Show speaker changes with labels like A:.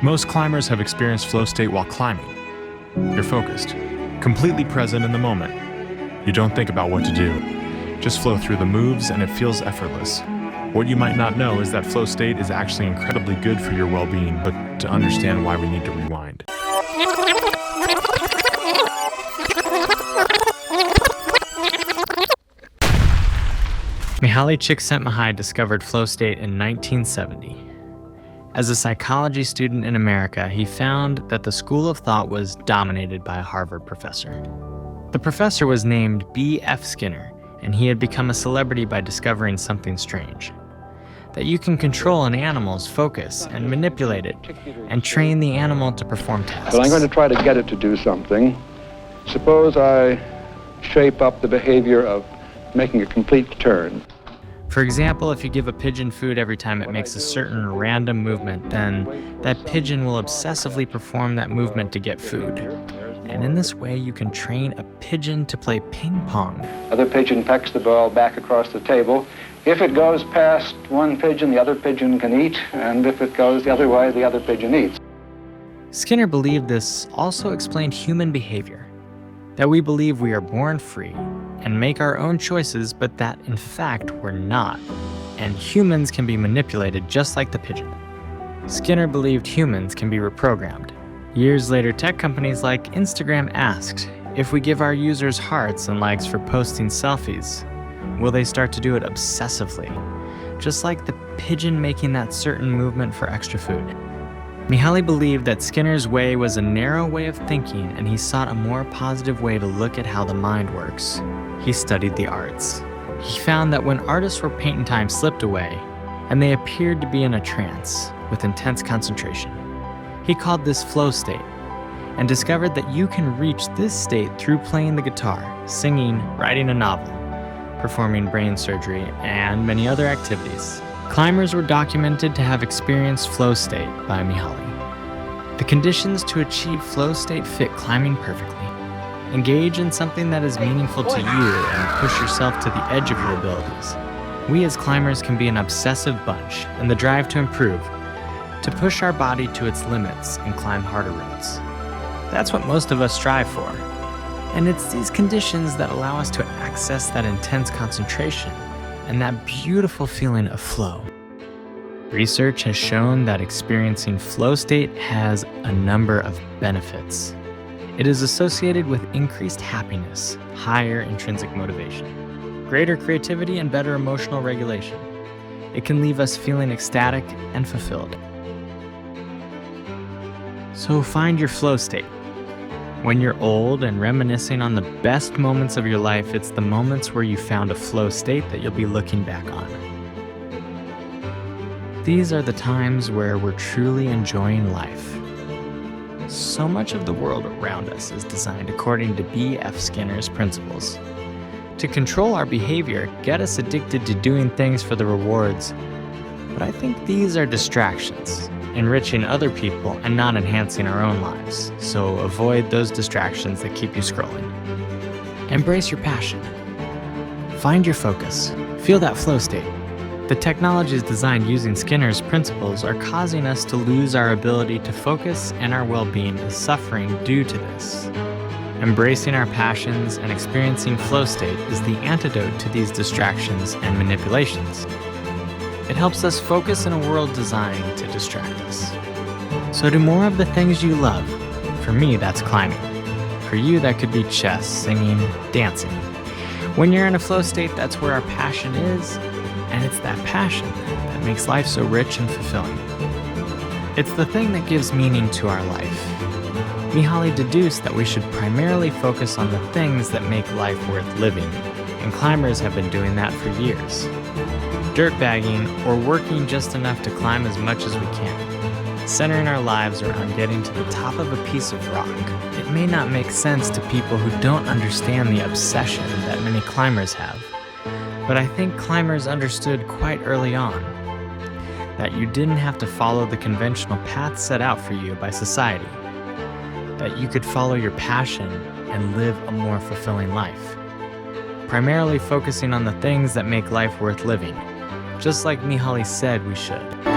A: Most climbers have experienced flow state while climbing. You're focused, completely present in the moment. You don't think about what to do. Just flow through the moves and it feels effortless. What you might not know is that flow state is actually incredibly good for your well-being, but to understand why we need to rewind.
B: Mihaly Csikszentmihalyi discovered flow state in 1970. As a psychology student in America, he found that the school of thought was dominated by a Harvard professor. The professor was named B.F. Skinner, and he had become a celebrity by discovering something strange: that you can control an animal's focus and manipulate it, and train the animal to perform tasks.
C: But I'm going to try to get it to do something. Suppose I shape up the behavior of making a complete turn.
B: For example, if you give a pigeon food every time it makes a certain random movement, then that pigeon will obsessively perform that movement to get food. And in this way, you can train a pigeon to play ping pong.
C: Other pigeon pecks the ball back across the table. If it goes past one pigeon, the other pigeon can eat, and if it goes the other way, the other pigeon eats.
B: Skinner believed this also explained human behavior, that we believe we are born free and make our own choices, but that in fact we're not, and humans can be manipulated just like the pigeon. Skinner believed humans can be reprogrammed. Years later, tech companies like Instagram asked, if we give our users hearts and likes for posting selfies, will they start to do it obsessively, just like the pigeon making that certain movement for extra food? Mihaly believed that Skinner's way was a narrow way of thinking, and he sought a more positive way to look at how the mind works. He studied the arts. He found that when artists were painting, time slipped away, and they appeared to be in a trance with intense concentration. He called this flow state, and discovered that you can reach this state through playing the guitar, singing, writing a novel, performing brain surgery, and many other activities. Climbers were documented to have experienced flow state by Mihaly. The conditions to achieve flow state fit climbing perfectly. Engage in something that is meaningful to you and push yourself to the edge of your abilities. We as climbers can be an obsessive bunch, and the drive to improve, to push our body to its limits and climb harder routes. That's what most of us strive for. And it's these conditions that allow us to access that intense concentration and that beautiful feeling of flow. Research has shown that experiencing flow state has a number of benefits. It is associated with increased happiness, higher intrinsic motivation, greater creativity, and better emotional regulation. It can leave us feeling ecstatic and fulfilled. So find your flow state. When you're old and reminiscing on the best moments of your life, it's the moments where you found a flow state that you'll be looking back on. These are the times where we're truly enjoying life. So much of the world around us is designed according to B.F. Skinner's principles. To control our behavior, get us addicted to doing things for the rewards. But I think these are distractions, enriching other people and not enhancing our own lives. So avoid those distractions that keep you scrolling. Embrace your passion. Find your focus. Feel that flow state. The technologies designed using Skinner's principles are causing us to lose our ability to focus, and our well-being is suffering due to this. Embracing our passions and experiencing flow state is the antidote to these distractions and manipulations. It helps us focus in a world designed to distract us. So do more of the things you love. For me, that's climbing. For you, that could be chess, singing, dancing. When you're in a flow state, that's where our passion is, and it's that passion that makes life so rich and fulfilling. It's the thing that gives meaning to our life. Mihaly deduced that we should primarily focus on the things that make life worth living, and climbers have been doing that for years. Dirtbagging, or working just enough to climb as much as we can, centering our lives around getting to the top of a piece of rock. It may not make sense to people who don't understand the obsession that many climbers have, but I think climbers understood quite early on that you didn't have to follow the conventional path set out for you by society, that you could follow your passion and live a more fulfilling life, primarily focusing on the things that make life worth living, just like Mihaly said we should.